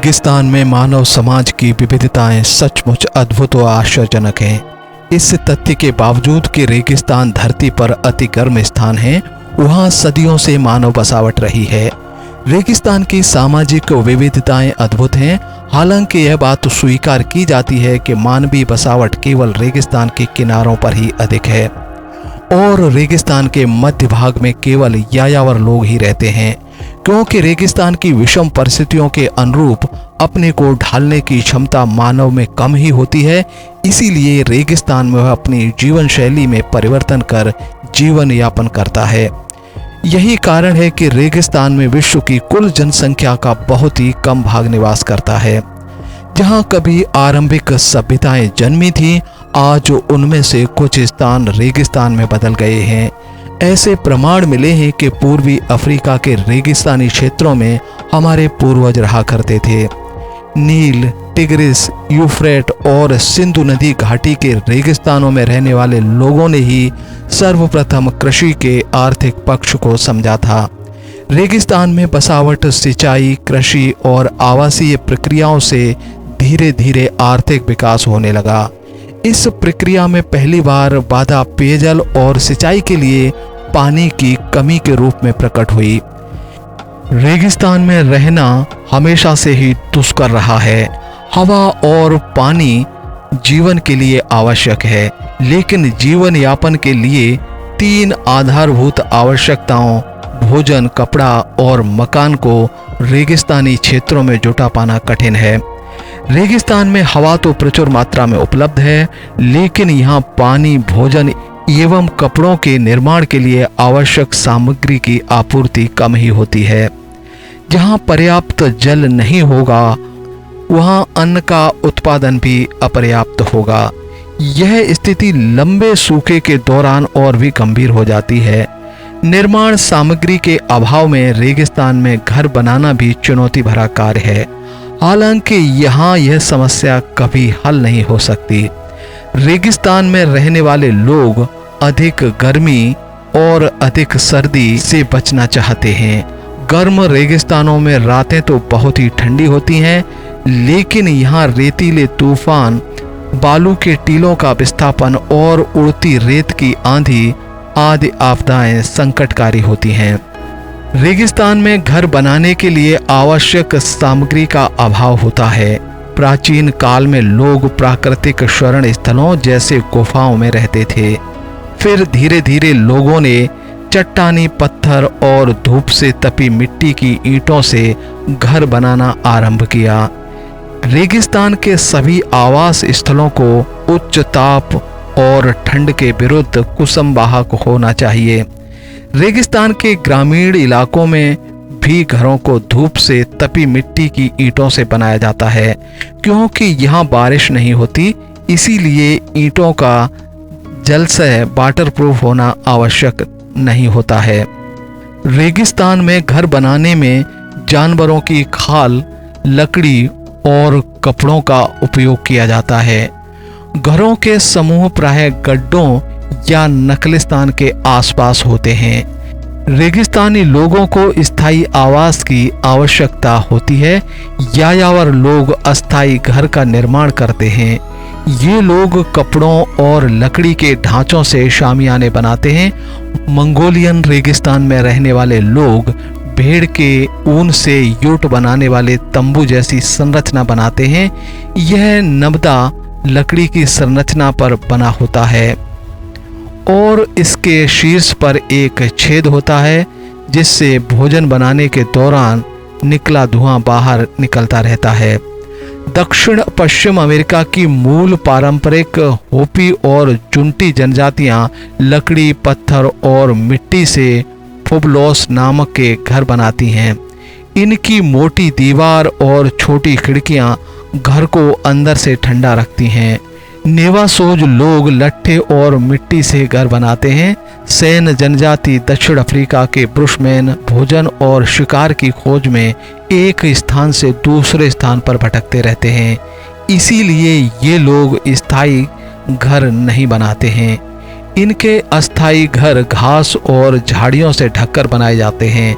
रेगिस्तान में मानव समाज की विविधताएं सचमुच अद्भुत व आश्चर्यजनक हैं। इस तथ्य के बावजूद कि रेगिस्तान धरती पर अति गर्म स्थान है, वहां सदियों से मानव बसावट रही है। रेगिस्तान की सामाजिक विविधताएं अद्भुत हैं। हालांकि यह बात स्वीकार की जाती है कि मानवीय बसावट केवल रेगिस्तान के किनारों पर ही अधिक है और रेगिस्तान के मध्य भाग में केवल यायावर लोग ही रहते हैं। क्योंकि रेगिस्तान की विषम परिस्थितियों के अनुरूप अपने को ढालने की क्षमता मानव में कम ही होती है, इसीलिए रेगिस्तान में वह अपनी जीवन शैली में परिवर्तन कर जीवन यापन करता है। यही कारण है कि रेगिस्तान में विश्व की कुल जनसंख्या का बहुत ही कम भाग निवास करता है। जहाँ कभी आरंभिक सभ्यताएं जन्मी थीं, आज उनमें से कुछ स्थान रेगिस्तान में बदल गए हैं। ऐसे प्रमाण मिले हैं कि पूर्वी अफ्रीका के रेगिस्तानी क्षेत्रों में हमारे पूर्वज रहा करते थे। नील, टिग्रिस, यूफ्रेट और सिंधु नदी घाटी के रेगिस्तानों में रहने वाले लोगों ने ही सर्वप्रथम कृषि के आर्थिक पक्ष को समझा था। रेगिस्तान में बसावट सिंचाई, कृषि और आवासीय प्रक्रियाओं से धीरे धीरे आर्थिक विकास होने लगा। इस प्रक्रिया में पहली बार बाधा पेयजल और सिंचाई के लिए पानी की कमी के रूप में प्रकट हुई। रेगिस्तान में रहना हमेशा से ही दुष्कर रहा है। हवा और पानी जीवन के लिए आवश्यक है, लेकिन जीवन यापन के लिए 3 आधारभूत आवश्यकताओं भोजन, कपड़ा और मकान को रेगिस्तानी क्षेत्रों में जुटा पाना कठिन है। रेगिस्तान में हवा तो प्रचुर मात्रा में उपलब्ध है, लेकिन यहाँ पानी, भोजन एवं कपड़ों के निर्माण के लिए आवश्यक सामग्री की आपूर्ति कम ही होती है। जहाँ पर्याप्त जल नहीं होगा, वहाँ अन्न का उत्पादन भी अपर्याप्त होगा। यह स्थिति लंबे सूखे के दौरान और भी गंभीर हो जाती है। निर्माण सामग्री के अभाव में रेगिस्तान में घर बनाना भी चुनौती भरा कार्य है। हालांकि यहाँ यह समस्या कभी हल नहीं हो सकती। रेगिस्तान में रहने वाले लोग अधिक गर्मी और अधिक सर्दी से बचना चाहते हैं। गर्म रेगिस्तानों में रातें तो बहुत ही ठंडी होती हैं, लेकिन यहाँ रेतीले तूफान, बालू के टीलों का विस्थापन और उड़ती रेत की आंधी आदि आपदाएं संकटकारी होती हैं। रेगिस्तान में घर बनाने के लिए आवश्यक सामग्री का अभाव होता है। प्राचीन काल में लोग प्राकृतिक शरण स्थलों जैसे गुफाओं में रहते थे। फिर धीरे धीरे लोगों ने चट्टानी पत्थर और धूप से तपी मिट्टी की ईंटों से घर बनाना आरंभ किया। रेगिस्तान के सभी आवास स्थलों को उच्च ताप और ठंड के विरुद्ध कुसुमवाहक होना चाहिए। रेगिस्तान के ग्रामीण इलाकों में भी घरों को धूप से तपी मिट्टी की ईंटों से बनाया जाता है। क्योंकि यहाँ बारिश नहीं होती, इसीलिए ईंटों का जलसह वाटरप्रूफ होना आवश्यक नहीं होता है। रेगिस्तान में घर बनाने में जानवरों की खाल, लकड़ी और कपड़ों का उपयोग किया जाता है। घरों के समूह प्रायः गड्ढों या नकलिस्तान के आसपास होते हैं। रेगिस्तानी लोगों को स्थायी आवास की आवश्यकता होती है। यायावर लोग अस्थायी घर का निर्माण करते हैं। ये लोग कपड़ों और लकड़ी के ढांचों से शामियाने बनाते हैं। मंगोलियन रेगिस्तान में रहने वाले लोग भेड़ के ऊन से यूट बनाने वाले तंबू जैसी संरचना बनाते हैं। यह नबदा लकड़ी की संरचना पर बना होता है और इसके शीर्ष पर एक छेद होता है, जिससे भोजन बनाने के दौरान निकला धुआं बाहर निकलता रहता है। दक्षिण पश्चिम अमेरिका की मूल पारंपरिक होपी और जुंटी जनजातियां लकड़ी, पत्थर और मिट्टी से पुबलोस नामक के घर बनाती हैं। इनकी मोटी दीवार और छोटी खिड़कियां घर को अंदर से ठंडा रखती हैं। नेवासोज लोग लट्ठे और मिट्टी से घर बनाते हैं। सैन जनजाति दक्षिण अफ्रीका के बुशमैन भोजन और शिकार की खोज में एक स्थान से दूसरे स्थान पर भटकते रहते हैं, इसीलिए ये लोग स्थायी घर नहीं बनाते हैं। इनके अस्थायी घर घास और झाड़ियों से ढककर बनाए जाते हैं।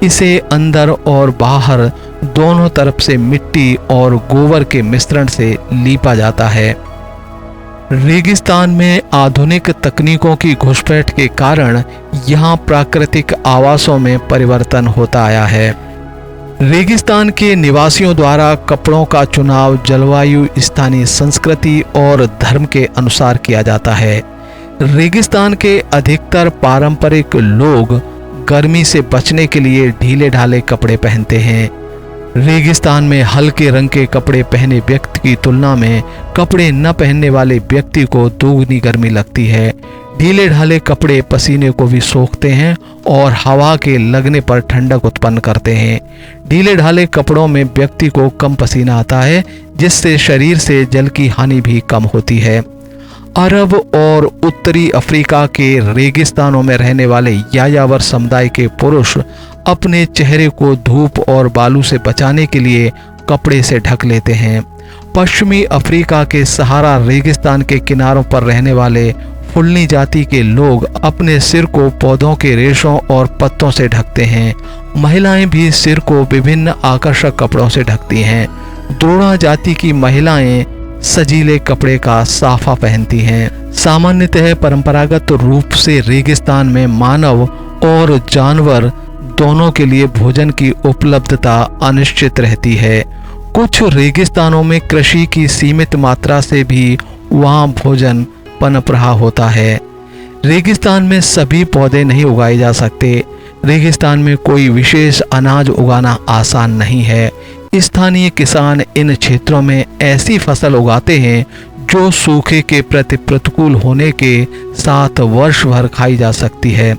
इसे अंदर और बाहर दोनों तरफ से मिट्टी और गोबर के मिश्रण से लीपा जाता है। रेगिस्तान में आधुनिक तकनीकों की घुसपैठ के कारण यहाँ प्राकृतिक आवासों में परिवर्तन होता आया है। रेगिस्तान के निवासियों द्वारा कपड़ों का चुनाव जलवायु, स्थानीय संस्कृति और धर्म के अनुसार किया जाता है। रेगिस्तान के अधिकतर पारंपरिक लोग गर्मी से बचने के लिए ढीले ढाले कपड़े पहनते हैं। रेगिस्तान में हल्के रंग के कपड़े पहने व्यक्ति की तुलना में कपड़े न पहनने वाले व्यक्ति को दोगुनी गर्मी लगती है। ढीले ढाले कपड़े पसीने को भी सोखते हैं और हवा के लगने पर ठंडक उत्पन्न करते हैं। ढीले ढाले कपड़ों में व्यक्ति को कम पसीना आता है, जिससे शरीर से जल की हानि भी कम होती है। अरब और उत्तरी अफ्रीका के रेगिस्तानों में रहने वाले यायावर समुदाय के पुरुष अपने चेहरे को धूप और बालू से बचाने के लिए कपड़े से ढक लेते हैं। पश्चिमी अफ्रीका के सहारा रेगिस्तान के किनारों पर रहने वाले फुल्नी जाति के लोग अपने सिर को पौधों के रेशों और पत्तों से ढकते हैं। महिलाएं भी सिर को विभिन्न आकर्षक कपड़ों से ढकती हैं। द्रोणा जाति की महिलाएं सजीले कपड़े का साफा पहनती हैं। सामान्यतः परंपरागत रूप से रेगिस्तान में मानव और जानवर दोनों के लिए भोजन की उपलब्धता अनिश्चित रहती है। कुछ रेगिस्तानों में कृषि की सीमित मात्रा से भी वहां भोजन पनप रहा होता है। रेगिस्तान में सभी पौधे नहीं उगाए जा सकते। रेगिस्तान में कोई विशेष अनाज उगाना आसान नहीं है। स्थानीय किसान इन क्षेत्रों में ऐसी फसल उगाते हैं जो सूखे के प्रति प्रतिकूल होने के साथ वर्ष भर खाई जा सकती है।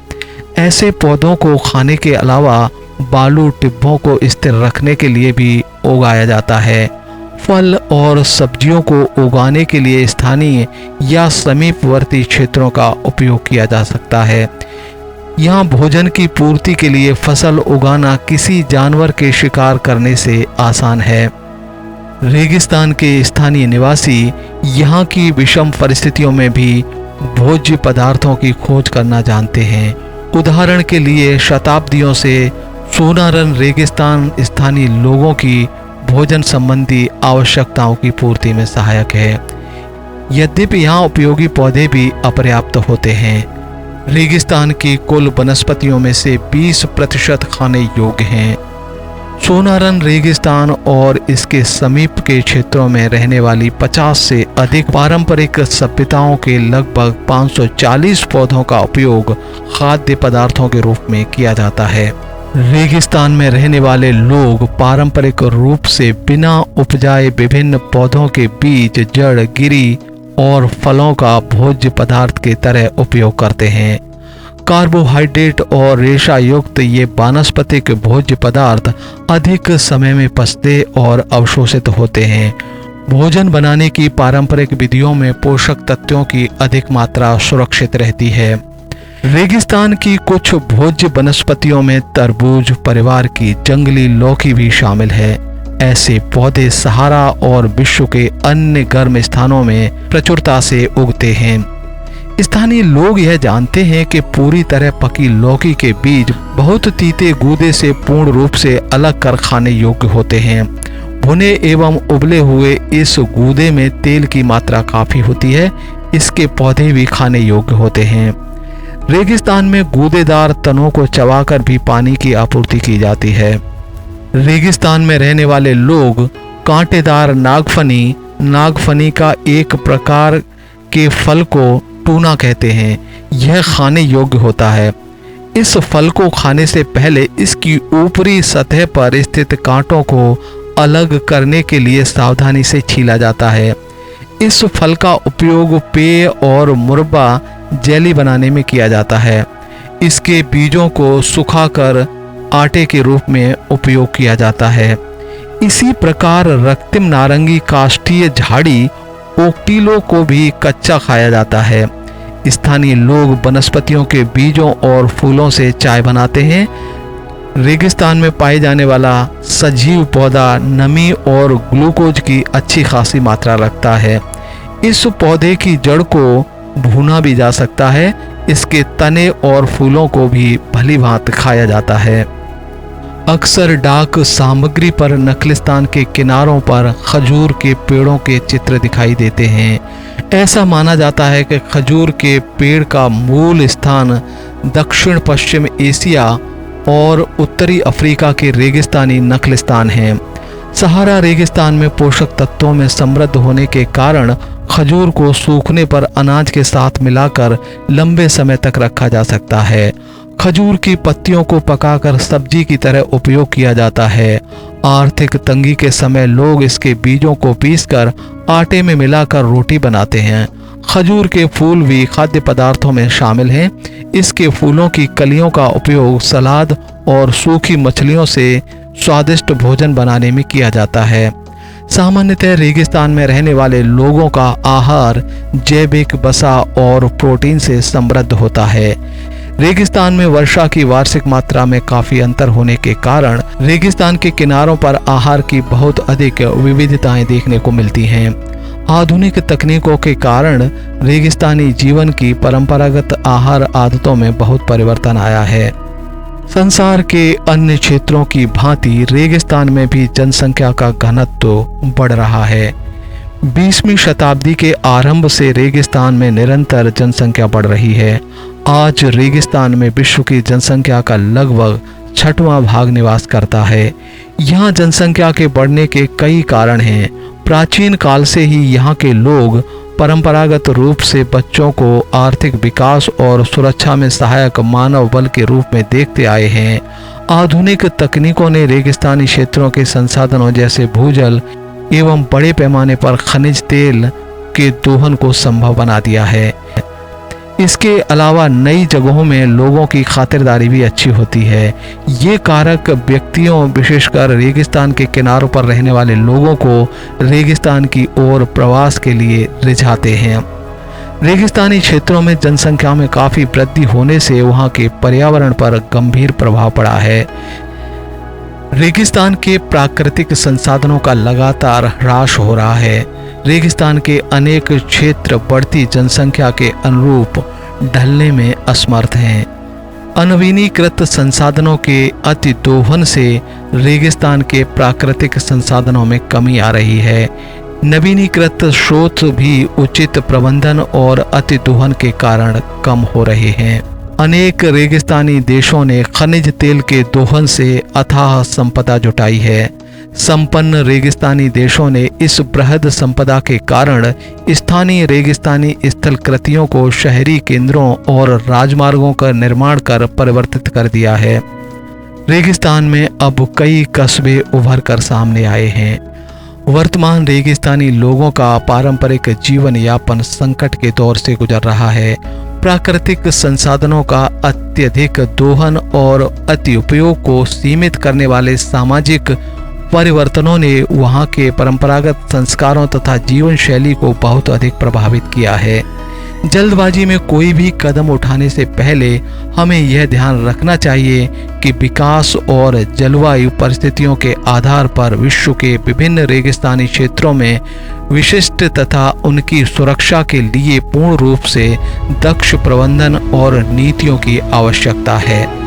ऐसे पौधों को खाने के अलावा बालू टिब्बों को स्थिर रखने के लिए भी उगाया जाता है। फल और सब्जियों को उगाने के लिए स्थानीय या समीपवर्ती क्षेत्रों का उपयोग किया जा सकता है। यहाँ भोजन की पूर्ति के लिए फसल उगाना किसी जानवर के शिकार करने से आसान है। रेगिस्तान के स्थानीय निवासी यहाँ की विषम परिस्थितियों में भी भोज्य पदार्थों की खोज करना जानते हैं। उदाहरण के लिए शताब्दियों से सोनारन रेगिस्तान स्थानीय लोगों की भोजन संबंधी आवश्यकताओं की पूर्ति में सहायक है। यद्यपि यहाँ उपयोगी पौधे भी अपर्याप्त होते हैं। रेगिस्तान की कुल वनस्पतियों में से 20% खाने योग्य हैं। सोनारन रेगिस्तान और इसके समीप के क्षेत्रों में रहने वाली 50 से अधिक पारंपरिक सभ्यताओं के लगभग 540 पौधों का उपयोग खाद्य पदार्थों के रूप में किया जाता है। रेगिस्तान में रहने वाले लोग पारंपरिक रूप से बिना उपजाए विभिन्न पौधों के बीज, जड़, गिरी और फलों का भोज्य पदार्थ की तरह उपयोग करते हैं। कार्बोहाइड्रेट और रेशा युक्त ये वानस्पतिक भोज्य पदार्थ अधिक समय में पचते और अवशोषित होते हैं। भोजन बनाने की पारंपरिक विधियों में पोषक तत्वों की अधिक मात्रा सुरक्षित रहती है। रेगिस्तान की कुछ भोज्य वनस्पतियों में तरबूज परिवार की जंगली लौकी भी शामिल है। ऐसे पौधे सहारा और विश्व के अन्य गर्म स्थानों में प्रचुरता से उगते हैं। स्थानीय लोग यह जानते हैं कि पूरी तरह पकी लौकी के बीज बहुत तीते गूदे से पूर्ण रूप से अलग कर खाने योग्य होते हैं। भुने एवं उबले हुए इस गूदे में तेल की मात्रा काफी होती है। इसके पौधे भी खाने योग्य होते हैं। रेगिस्तान में गूदेदार तनों को चबाकर भी पानी की आपूर्ति की जाती है। रेगिस्तान में रहने वाले लोग कांटेदार नागफनी का एक प्रकार के फल को टूना कहते हैं। यह खाने योग्य होता है। इस फल को खाने से पहले इसकी ऊपरी सतह पर स्थित कांटों को अलग करने के लिए सावधानी से छीला जाता है। इस फल का उपयोग पेय और मुरब्बा जेली बनाने में किया जाता है। इसके बीजों को सुखाकर आटे के रूप में उपयोग किया जाता है। इसी प्रकार रक्तिम नारंगी काष्ठीय झाड़ी ओक्टिलो को भी कच्चा खाया जाता है। स्थानीय लोग वनस्पतियों के बीजों और फूलों से चाय बनाते हैं। रेगिस्तान में पाए जाने वाला सजीव पौधा नमी और ग्लूकोज की अच्छी खासी मात्रा रखता है। इस पौधे की जड़ को भुना भी जा सकता है। इसके तने और फूलों को भी भली भांति खाया जाता है। अक्सर डाक सामग्री पर नखलिस्तान के किनारों पर खजूर के पेड़ों के चित्र दिखाई देते हैं। ऐसा माना जाता है कि खजूर के पेड़ का मूल स्थान दक्षिण पश्चिम एशिया और उत्तरी अफ्रीका के रेगिस्तानी नखलिस्तान है। सहारा रेगिस्तान में पोषक तत्वों में समृद्ध होने के कारण खजूर को सूखने पर अनाज के साथ मिलाकर लंबे समय तक रखा जा सकता है। खजूर की पत्तियों को पकाकर सब्जी की तरह उपयोग किया जाता है। आर्थिक तंगी के समय लोग इसके बीजों को पीसकर आटे में मिलाकर रोटी बनाते हैं। खजूर के फूल भी खाद्य पदार्थों में शामिल हैं। इसके फूलों की कलियों का उपयोग सलाद और सूखी मछलियों से स्वादिष्ट भोजन बनाने में किया जाता है। सामान्यतः रेगिस्तान में रहने वाले लोगों का आहार जैविक वसा और प्रोटीन से समृद्ध होता है। रेगिस्तान में वर्षा की वार्षिक मात्रा में काफी अंतर होने के कारण रेगिस्तान के किनारों पर आहार की बहुत अधिक विविधताएं देखने को मिलती हैं। आधुनिक तकनीकों के कारण रेगिस्तानी जीवन की परंपरागत आहार आदतों में बहुत परिवर्तन आया है। संसार के अन्य क्षेत्रों की भांति रेगिस्तान में भी जनसंख्या का घनत्व बढ़ रहा है। 20वीं शताब्दी के आरंभ से रेगिस्तान में निरंतर जनसंख्या बढ़ रही है। आज रेगिस्तान में विश्व की जनसंख्या का लगभग 6वां भाग निवास करता है। यहाँ जनसंख्या के बढ़ने के कई कारण हैं। प्राचीन काल से ही यहाँ के लोग परंपरागत रूप से बच्चों को आर्थिक विकास और सुरक्षा में सहायक मानव बल के रूप में देखते आए हैं। आधुनिक तकनीकों ने रेगिस्तानी क्षेत्रों के संसाधनों जैसे भूजल एवं बड़े पैमाने पर खनिज तेल के दोहन को संभव बना दिया है। इसके अलावा नई जगहों में लोगों की खातिरदारी भी अच्छी होती है। ये कारक व्यक्तियों विशेषकर रेगिस्तान के किनारों पर रहने वाले लोगों को रेगिस्तान की ओर प्रवास के लिए रिझाते हैं। रेगिस्तानी क्षेत्रों में जनसंख्या में काफ़ी वृद्धि होने से वहाँ के पर्यावरण पर गंभीर प्रभाव पड़ा है। रेगिस्तान के प्राकृतिक संसाधनों का लगातार ह्रास हो रहा है। रेगिस्तान के अनेक क्षेत्र बढ़ती जनसंख्या के अनुरूप ढलने में असमर्थ हैं। अनवीनीकृत संसाधनों के अतिदोहन से रेगिस्तान के प्राकृतिक संसाधनों में कमी आ रही है। नवीनीकृत स्रोत भी उचित प्रबंधन और अतिदोहन के कारण कम हो रहे हैं। अनेक रेगिस्तानी देशों ने खनिज तेल के दोहन से अथाह संपदा जुटाई है। संपन्न रेगिस्तानी देशों ने इस बृहद संपदा के कारण स्थानीय रेगिस्तानी स्थल कृतियों को शहरी केंद्रों और राजमार्गों का निर्माण कर परिवर्तित कर दिया है। रेगिस्तान में अब कई कस्बे उभर कर सामने आए हैं। वर्तमान रेगिस्तानी लोगों का पारंपरिक जीवन यापन संकट के दौर से गुजर रहा है। प्राकृतिक संसाधनों का अत्यधिक दोहन और अति उपयोग को सीमित करने वाले सामाजिक परिवर्तनों ने वहाँ के परंपरागत संस्कारों तथा जीवन शैली को बहुत अधिक प्रभावित किया है। जल्दबाजी में कोई भी कदम उठाने से पहले हमें यह ध्यान रखना चाहिए कि विकास और जलवायु परिस्थितियों के आधार पर विश्व के विभिन्न रेगिस्तानी क्षेत्रों में विशिष्ट तथा उनकी सुरक्षा के लिए पूर्ण रूप से दक्ष प्रबंधन और नीतियों की आवश्यकता है।